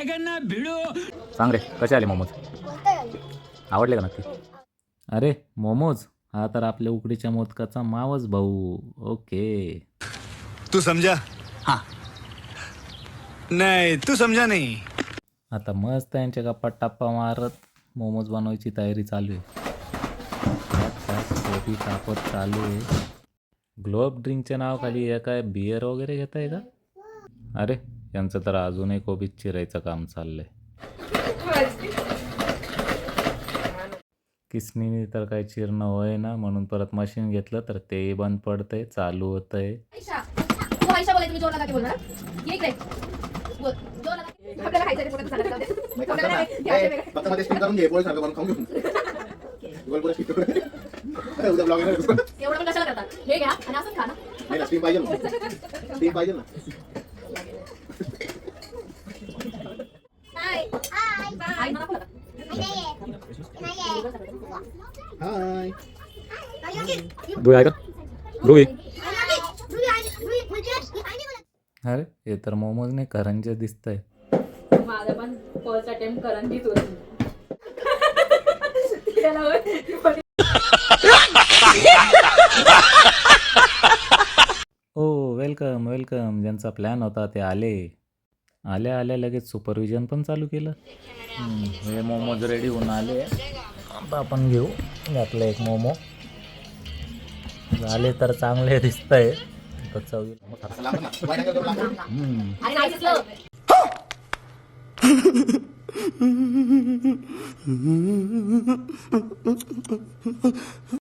सांग रे, कसे आले मोमोज? आवडले का नक्की? अरे मोमोज हा तर आपल्या उकडीच्या मोदकाचा मावस भाऊ. ओके. तू समझा? हाँ. नहीं, तू समझा नहीं. आता मस्त यांच्या गप्पा टप्पा मारत मोमोज बनवायची तयारी चालू आहे. त्यात कोबी कापत चालू आहे. ग्लोब ड्रिंकच्या नावाखाली हे काय बियर वगैरे घेत आहे का? अरे यांचं तर अजूनही कोबीच चिरायचं काम चाललंय. किसनीने तर काही चिरणं होय ना, म्हणून परत मशीन घेतलं तर तेही बंद पडतंय, चालू होतंय. आहे का रुई? अरे हे तर मोमोज नाही करंजे दिसतंय. माझा पण फर्स्ट अटेम्प्ट करंजीच होती. ओ वेलकम वेलकम. ज्यांचा प्लॅन होता ते आले. आल्या आल्या लगेच सुपरविजन पण चालू केलं. हे मोमोज रेडी होऊन आले. आता आपण घेऊ यातलं एक मोमो. झाले तर चांगले दिसतंय. चवील